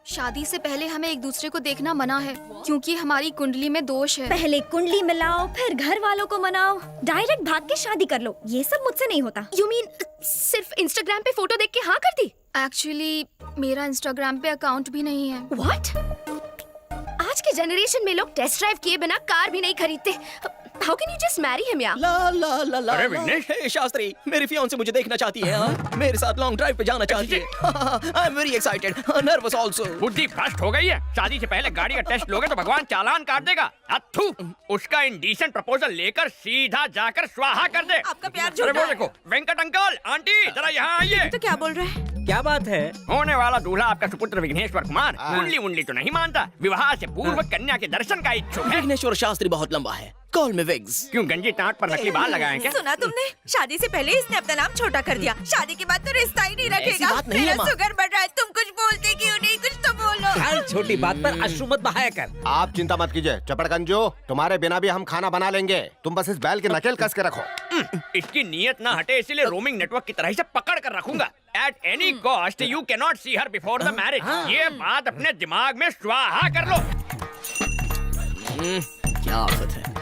शादी से पहले हमें एक दूसरे को देखना मना है क्योंकि हमारी कुंडली में दोष है। पहले कुंडली मिलाओ, फिर घर वालों को मनाओ, डायरेक्ट भाग के शादी कर लो। ये सब मुझसे नहीं होता। यू मीन सिर्फ इंस्टाग्राम पे फोटो देख के हाँ कर दी? एक्चुअली मेरा इंस्टाग्राम पे अकाउंट भी नहीं है। व्हाट? आज के जनरेशन में लोग टेस्ट ड्राइव किए बिना कार भी नहीं खरीदते। How can you just marry him यार? ला ला ला ला अरे ला। विघ्नेश! हे शास्त्री, मेरी फियांसे मुझे देखना चाहती है। हाँ? मेरे साथ लॉन्ग ड्राइव पे जाना चाहती है। I am very excited, nervous also. बुद्धि भ्रष्ट हो गई है। शादी से पहले गाड़ी का टेस्ट लोगे तो भगवान चालान काट देगा। अथू, उसका इंडीसेंट प्रपोजल लेकर सीधा जाकर स्वाहा कर दे। आपका प्यार अरे झूठा वो है। देखो, वेंकट अंकल, आंटी, जरा यहाँ आइए। तो क्या बोल रहे हैं? क्या बात है? होने वाला दूल्हा आपका सुपुत्र विघ्नेश्वर कुमार कुंडली मुंडली तो नहीं मानता, विवाह से पूर्व कन्या के दर्शन का इच्छुक है। विघ्नेश्वर शास्त्री बहुत लंबा है। कॉल मी विग्स। क्यों गंजी टाट पर नकली बाल लगाए क्या? सुना तुमने? शादी से पहले इसने अपना नाम छोटा कर दिया। शादी के बाद तो रिश्ता ही नहीं ऐसी रखेगा। बात नहीं है, मेरा माँ। शुगर बढ़ रहा है। तुम कुछ बोलते क्यों नहीं? कुछ तो बोलो। हर छोटी बात पर अश्रु मत बहाया कर। आप चिंता मत कीजिए चपड़गंजो, तुम्हारे बिना भी हम खाना बना लेंगे। तुम बस इस बैल की नकेल कस के रखो। इसकी नीयत ना हटे इसीलिए रोमिंग नेटवर्क की तरह से पकड़ कर रखूंगा। At any cost you can not see her before the marriage. ये बात अपने दिमाग में स्वाहा कर लो। क्या आफत है।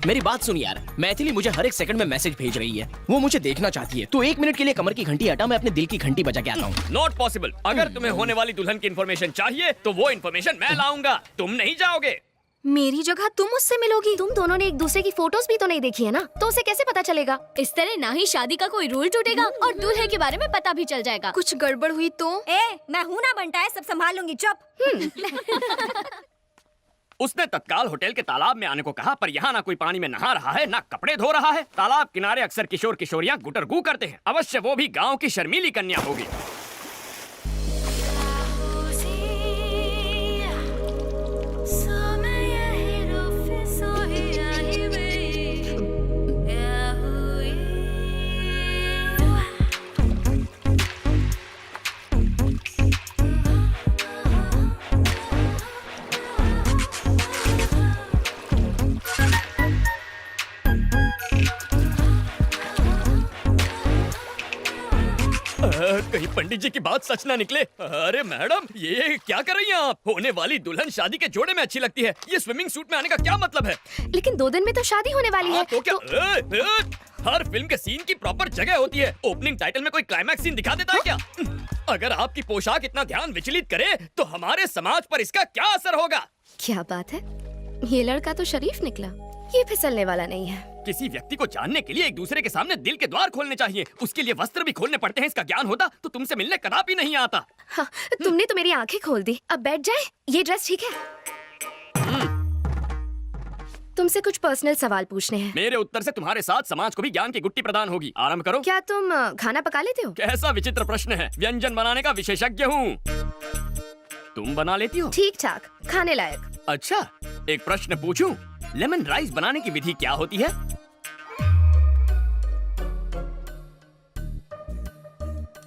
मेरी बात सुन यार, मैथिली मुझे हर एक सेकंड में मैसेज भेज रही है। वो मुझे देखना चाहती है। तो 1 मिनट के लिए कमर की घंटी हटा, मैं अपने दिल की घंटी बजा के आता हूँ। Not possible. अगर तुम्हें होने वाली दुल्हन की इन्फॉर्मेशन चाहिए तो वो इन्फॉर्मेशन मैं लाऊंगा, तुम नहीं जाओगे। मेरी जगह तुम उससे मिलोगी? तुम दोनों ने एक दूसरे की फोटोज भी तो नहीं देखी है ना, तो उसे कैसे पता चलेगा? इस तरह ना ही शादी का कोई रूल टूटेगा और दूल्हे के बारे में पता भी चल जाएगा। कुछ गड़बड़ हुई तो? मैं हूँ ना बनता है, सब संभाल लूंगी। चुप। उसने तत्काल होटल के तालाब में आने को कहा, पर यहाँ ना कोई पानी में नहा रहा है ना कपड़े धो रहा है। तालाब किनारे अक्सर किशोर किशोरियाँ गुटरगू करते हैं। अवश्य वो भी गांव की शर्मीली कन्या होगी। कहीं पंडित जी की बात सच ना निकले। अरे मैडम, ये क्या कर रही हैं आप? होने वाली दुल्हन शादी के जोड़े में अच्छी लगती है। ये स्विमिंग सूट में आने का क्या मतलब है? लेकिन 2 दिन में तो शादी होने वाली है। तो क्या हर फिल्म के सीन की प्रॉपर जगह होती है। ओपनिंग टाइटल में कोई क्लाइमैक्स सीन दिखा देता है क्या? अगर आपकी पोशाक इतना ध्यान विचलित करे तो हमारे समाज पर इसका क्या असर होगा? क्या बात है, ये लड़का तो शरीफ निकला। ये फिसलने वाला नहीं है। किसी व्यक्ति को जानने के लिए एक दूसरे के सामने दिल के द्वार खोलने चाहिए। उसके लिए वस्त्र भी खोलने पड़ते हैं। इसका ज्ञान होता तो तुमसे मिलने कदापि नहीं आता। हाँ, तुमने तो मेरी आंखें खोल दी। अब बैठ जाए। ये ड्रेस ठीक है? तुमसे कुछ पर्सनल सवाल पूछने हैं। मेरे उत्तर से तुम्हारे साथ समाज को भी ज्ञान की गुट्टी प्रदान होगी। आरंभ करो। क्या तुम खाना पका लेते हो? कैसा विचित्र प्रश्न है। व्यंजन बनाने का विशेषज्ञ हूँ। तुम बना लेती हो? ठीक ठाक, खाने लायक। अच्छा, एक प्रश्न पूछूं? लेमन राइस बनाने की विधि क्या होती है?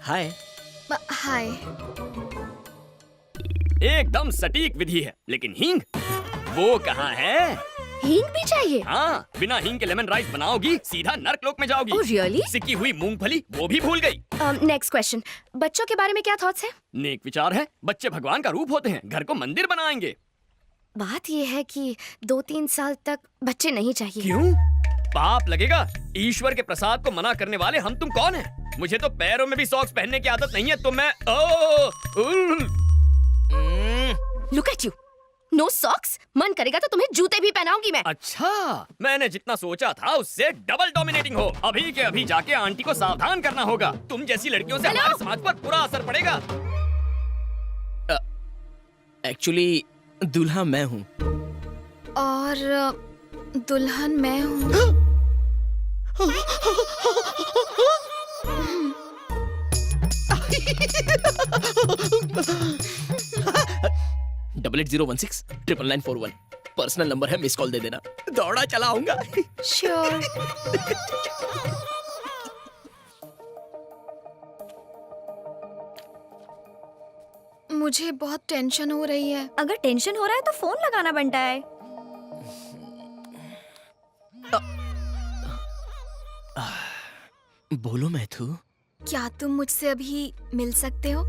हाय। हाय। एकदम सटीक विधि है, लेकिन हींग वो कहाँ है? हींग भी चाहिए? हाँ, बिना हींग के लेमन राइस बनाओगी सीधा नर्कलोक में जाओगी। Oh, really? सिकी हुई मूंगफली वो भी भूल गई। नेक्स्ट क्वेश्चन, बच्चों के बारे में क्या थॉट्स है? नेक विचार है। बच्चे भगवान का रूप होते हैं। घर को मंदिर बनाएंगे। बात ये है कि 2-3 साल तक बच्चे नहीं चाहिए। क्यों? पाप लगेगा। ईश्वर के प्रसाद को मना करने वाले हम तुम कौन हैं? मुझे तो पैरों में भी सॉक्स पहनने की आदत नहीं है, तो मैं look at you, no socks. मन करेगा तो तुम्हें जूते भी पहनाऊंगी मैं। अच्छा, मैंने जितना सोचा था उससे डबल डोमिनेटिंग हो। अभी के अभी जाके आंटी को सावधान करना होगा। तुम जैसी लड़कियों से हमारे समाज पर बुरा असर पड़ेगा। एक्चुअली दूल्हा मैं हूँ। और दुल्हन मैं हूँ। डबल 8016 99941 पर्सनल नंबर है, मिस कॉल दे देना। दौड़ा चला आऊंगा। श्योर। मुझे बहुत टेंशन हो रही है। अगर टेंशन हो रहा है तो फोन लगाना बनता है। बोलो मैथु। क्या तुम मुझसे अभी मिल सकते हो?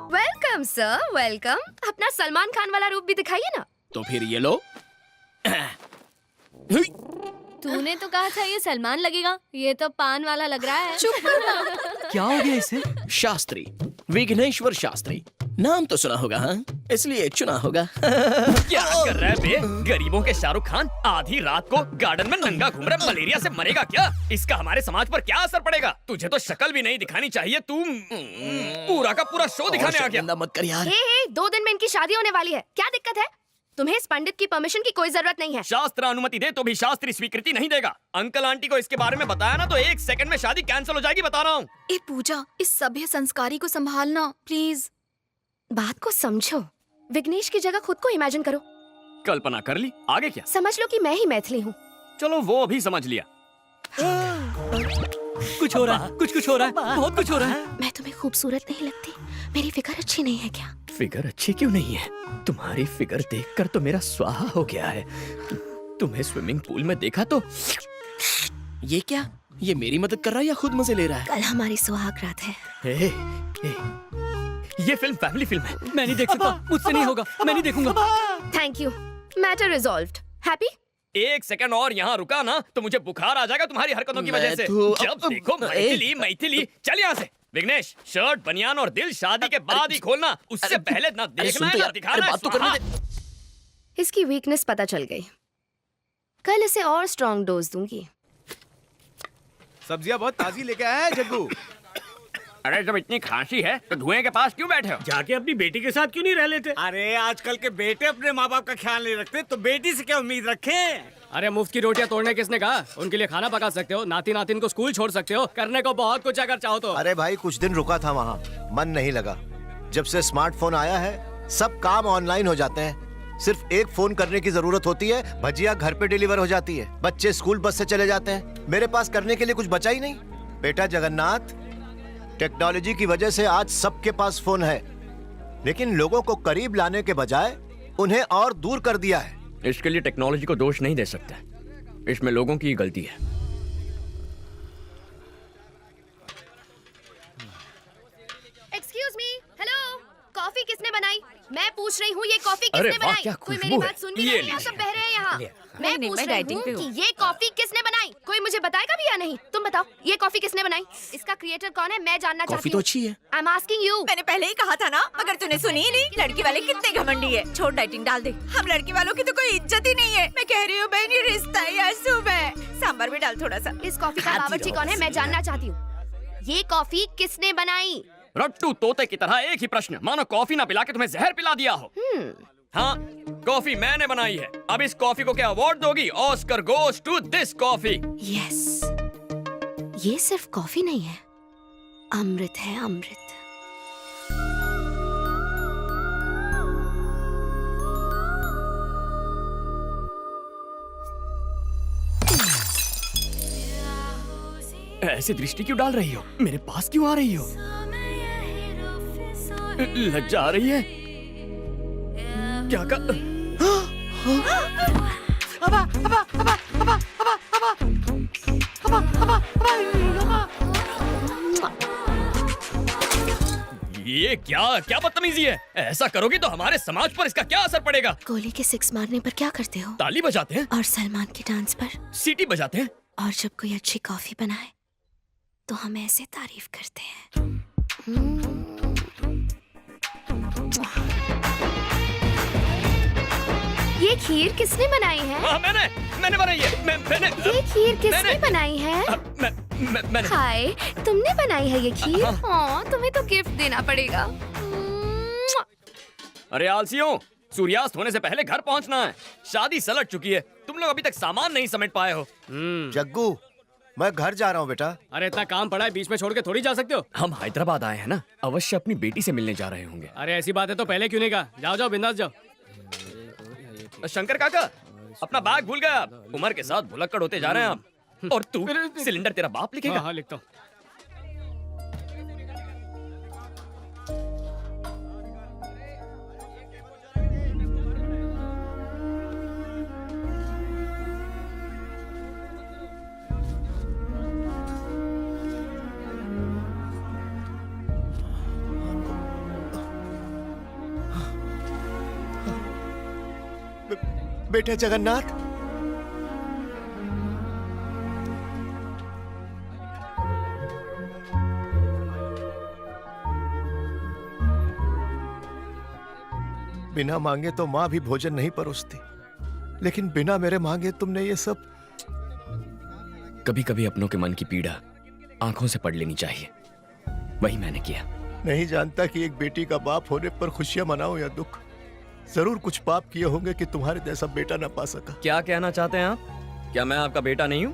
Welcome sir, welcome. अपना सलमान खान वाला रूप भी दिखाइए ना। तो फिर ये लो। तूने तो कहा था ये सलमान लगेगा, ये तो पान वाला लग रहा है। क्या हो गया इसे? शास्त्री, विघ्नेश्वर शास्त्री। नाम तो सुना होगा, हाँ? इसलिए चुना होगा। क्या कर रहा है बे? गरीबों के शाहरुख खान आधी रात को गार्डन में नंगा घूम रहा है, मलेरिया से मरेगा क्या? इसका हमारे समाज पर क्या असर पड़ेगा? तुझे तो शक्ल भी नहीं दिखानी चाहिए, तू पूरा का पूरा शो दिखाने आ गया। गंदा मत कर यार। हे, 2 दिन में इनकी शादी होने वाली है, क्या दिक्कत है? तुम्हें इस पंडित की परमिशन की कोई जरूरत नहीं है। शास्त्र अनुमति दे तो भी शास्त्री स्वीकृति नहीं देगा। अंकल आंटी को इसके बारे में बताया ना तो 1 सेकंड में शादी कैंसिल हो जाएगी, बता रहा हूँ। ए पूजा, इस सभ्य संस्कारी को संभालना प्लीज। बात को समझो, विघ्नेश की जगह खुद को इमेजिन करो। कल्पना कर ली, आगे क्या? समझ लो कि मैं ही मैथिली हूँ। चलो वो अभी समझ लिया। कुछ हो रहा है, कुछ हो रहा है, बहुत कुछ हो रहा है। मैं तुम्हें खूबसूरत नहीं लगती? मेरी फिगर अच्छी नहीं है क्या? फिगर अच्छी क्यों नहीं है? तुम्हारी फिगर देखकर तो मेरा स्वाहा हो गया है। तुम्हें स्विमिंग पूल में देखा तो ये क्या? ये मेरी मदद कर रहा है या खुद मजे ले रहा है? कल हमारी सुहाग रात है। ए, ये फिल्म फैमिली फिल्म है। मैं नहीं देख सकता, मुझसे नहीं होगा, मैं नहीं देखूंगा। Thank you, matter resolved. Happy? 1 second और यहाँ रुका ना तो मुझे बुखार आ जाएगा तुम्हारी हरकतों की वजह से। जब देखो मैथिली मैथिली। चल यहाँ से। विघ्नेश, शर्ट बनियान और दिल शादी के बाद ही खोलना, उससे पहले ना देखना है ना दिखाना है। बात तो करने दे। इसकी वीकनेस पता चल गई, कल इसे और स्ट्रॉन्ग डोज दूंगी। सब्जियां बहुत ताजी लेके आया है जग्गू। अरे जब इतनी खांसी है तो धुएं के पास क्यों बैठे हो? जाके अपनी बेटी के साथ क्यों नहीं रह लेते? अरे आजकल के बेटे अपने माँ बाप का ख्याल नहीं रखते तो बेटी से क्या उम्मीद रखें? अरे मुफ्त की रोटियां तोड़ने किसने कहा? उनके लिए खाना पका सकते हो, नाती नातिन को स्कूल छोड़ सकते हो, करने को बहुत कुछ अगर चाहो तो। अरे भाई कुछ दिन रुका था वहाँ, मन नहीं लगा। जब से स्मार्टफोन आया है सब काम ऑनलाइन हो जाते हैं। सिर्फ एक फोन करने की जरूरत होती है, भजिया घर पे डिलीवर हो जाती है, बच्चे स्कूल बस से चले जाते हैं। मेरे पास करने के लिए कुछ बचा ही नहीं। बेटा जगन्नाथ, टेक्नोलॉजी की वजह से आज सबके पास फोन है, लेकिन लोगों को करीब लाने के बजाय उन्हें और दूर कर दिया है। इसके लिए टेक्नोलॉजी को दोष नहीं दे सकते, इसमें लोगों की गलती है। एक्सक्यूज मी, हेलो, कॉफी किसने बनाई? मैं पूछ रही हूँ ये कॉफी अरे किसने वाह, बनाई? क्या कोई खुशबू मेरी है। बात सुन भी ये नहीं ले, रहा, सब बह रहे हैं यहाँ। मैं नहीं, पूछ मैं रही डाइटिंग पे हूँ हूँ। कि ये कॉफी किसने बनाई? कोई मुझे बताएगा भी या नहीं? तुम बताओ, ये कॉफी किसने बनाई? इसका क्रिएटर कौन है? मैं जानना कॉफी चाहती तो हूँ। अच्छी है। I am asking you. मैंने पहले ही कहा था ना, मगर तूने सुनी ही नहीं। लड़की वाले कितने घमंडी है। छोड़, डाइटिंग डाल दे। हम लड़की वालों की तो कोई इज्जत ही नहीं है। मैं कह रही हूँ बहन, ये रिश्ता ही अशुभ है। सांभर भी डाल थोड़ा सा। इस कॉफी का बावर्ची कौन है? मैं जानना चाहती हूँ। ये कॉफी किसने बनाई? रट्टू तोते की तरह एक ही प्रश्न, मानो कॉफी ना पिला के तुम्हें जहर पिला दिया हो। हाँ, कॉफी मैंने बनाई है। अब इस कॉफी को क्या अवार्ड दोगी? Oscar goes to this coffee. Yes, ये सिर्फ कॉफी नहीं है, अमृत है, अमृत। ऐसी दृष्टि क्यों डाल रही हो? मेरे पास क्यों आ रही हो? लज्जा आ रही है? क्या कर... ये क्या क्या बदतमीजी है? ऐसा करोगी तो हमारे समाज पर इसका क्या असर पड़ेगा? गोली के 6 मारने पर क्या करते हो? ताली बजाते हैं, और सलमान के डांस पर? सीटी बजाते हैं। और जब कोई अच्छी कॉफी बनाए तो हम ऐसे तारीफ करते हैं। ये खीर किसने बनाई है? हाँ, मैंने बनाई है। मैंने ये खीर किसने मैंने- बनाई है? मैंने हाय, तुमने बनाई है ये खीर? हाँ, तुम्हें तो गिफ्ट देना पड़ेगा। अरे आलसियों, सूर्यास्त होने से पहले घर पहुंचना है। शादी सलट चुकी है, तुम लोग अभी तक सामान नहीं समेट पाए हो। जग्गू, मैं घर जा रहा हूँ बेटा। अरे इतना काम पड़ा है, बीच में छोड़ के थोड़ी जा सकते हो। हम हैदराबाद आए हैं ना, अवश्य अपनी बेटी से मिलने जा रहे होंगे। अरे ऐसी बात है तो पहले क्यों नहीं कहा? जाओ जाओ, बिंदास जाओ। शंकर काका, अपना बैग भूल गए आप। उम्र के साथ भुलक्कड़ होते जा रहे हैं आप। और तू, सिलेंडर तेरा बाप लिखेगा। हाँ, लिखता हूँ। बेटे जगन्नाथ। बिना मांगे तो मां भी भोजन नहीं परोसती, लेकिन बिना मेरे मांगे तुमने ये सब। कभी कभी अपनों के मन की पीड़ा आंखों से पढ़ लेनी चाहिए, वही मैंने किया। नहीं जानता कि एक बेटी का बाप होने पर खुशियां मनाओ या दुख। जरूर कुछ पाप किए होंगे कि तुम्हारे जैसा बेटा ना पा सका। क्या कहना चाहते हैं आप? क्या मैं आपका बेटा नहीं हूं?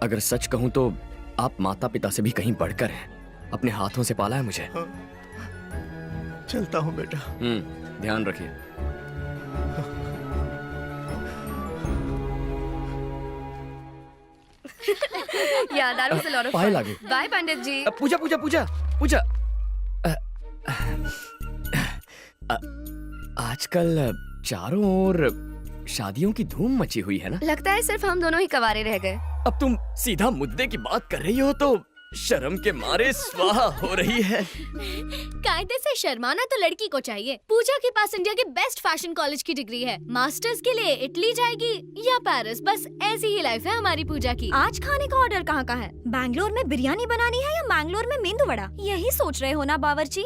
अगर सच कहूं तो आप माता पिता से भी कहीं बढ़कर हैं। अपने हाथों से पाला है मुझे। हाँ। चलता हूं बेटा। ध्यान रखिए। Yeah, that was a lot of पाए fun. लागे। Bye, पंडित जी. पूजा पूजा पूजा पूजा। आजकल चारों ओर शादियों की धूम मची हुई है ना? लगता है सिर्फ हम दोनों ही कवारे रह गए. अब तुम सीधा मुद्दे की बात कर रही हो तो शर्म के मारे स्वाहा हो रही है। कायदे से शर्माना तो लड़की को चाहिए। पूजा के पास इंडिया के बेस्ट फैशन कॉलेज की डिग्री है। मास्टर्स के लिए इटली जाएगी या पेरिस, बस ऐसी ही लाइफ है हमारी पूजा की। आज खाने का ऑर्डर कहाँ का है? बैंगलोर में बिरयानी बनानी है या मैंगलोर में मेंदू वड़ा? यही सोच रहे हो ना बावर्ची?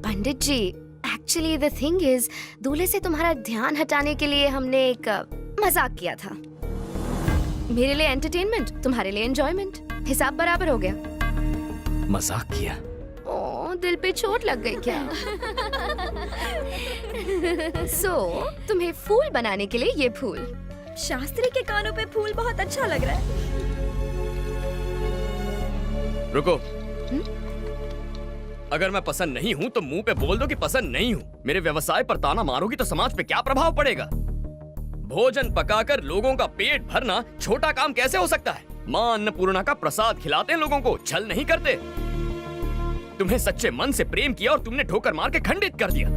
पंडित जी, एक्चुअली द थिंग इज, दूल्हे से तुम्हारा ध्यान हटाने के लिए हमने एक मजाक किया था। मेरे लिए एंटरटेनमेंट, तुम्हारे लिए एंजॉयमेंट। हिसाब बराबर हो गया। मजाक किया? ओ, दिल पे चोट लग गई क्या? तुम्हें फूल बनाने के लिए ये फूल। शास्त्री के कानों पे फूल बहुत अच्छा लग रहा है। रुको। अगर मैं पसंद नहीं हूँ तो मुंह पे बोल दो कि पसंद नहीं हूँ। मेरे व्यवसाय पर ताना मारोगी तो समाज पे क्या प्रभाव पड़ेगा? भोजन पकाकर लोगों का पेट भरना छोटा काम कैसे हो सकता है? माँ अन्नपूर्णा का प्रसाद खिलाते हैं लोगों को, छल नहीं करते। तुम्हें सच्चे मन से प्रेम किया और तुमने ठोकर मार के खंडित कर दिया।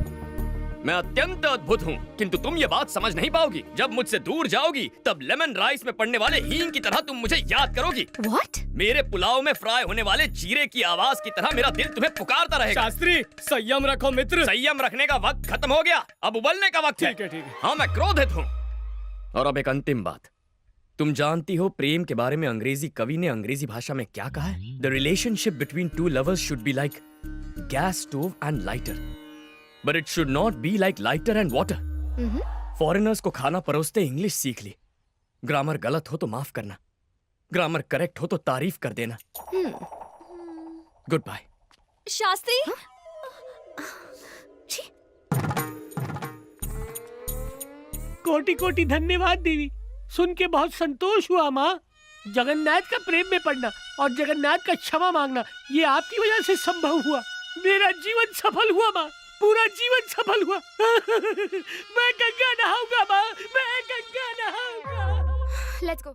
मैं अत्यंत अद्भुत हूँ, किंतु तुम ये बात समझ नहीं पाओगी। जब मुझसे दूर जाओगी तब लेमन राइस में पड़ने वाले हींग की तरह तुम मुझे याद करोगी। What? मेरे पुलाव में फ्राई होने वाले जीरे की आवाज की तरह मेरा दिल तुम्हें पुकारता रहेगा। शास्त्री, संयम रखो मित्र। संयम रखने का वक्त खत्म हो गया, अब उबलने का वक्त है। ठीक है। हाँ, मैं क्रोधित हूँ। और अब एक अंतिम बात, तुम जानती हो प्रेम के बारे में अंग्रेजी कवि ने अंग्रेजी भाषा में क्या कहा है? The relationship between two lovers should be like gas stove and lighter, but it should not be like lighter and water. Foreigners को खाना परोसते इंग्लिश सीख ली। ग्रामर गलत हो तो माफ करना, ग्रामर करेक्ट हो तो तारीफ कर देना। Good bye. शास्त्री, कोटि कोटि धन्यवाद देवी। सुन के बहुत संतोष हुआ माँ। जगन्नाथ का प्रेम में पड़ना और जगन्नाथ का क्षमा मांगना, ये आपकी वजह से संभव हुआ। मेरा जीवन सफल हुआ माँ, पूरा जीवन सफल हुआ। मैं गंगा नहाऊंगा माँ, मैं गंगा नहाऊंगा। Let's go.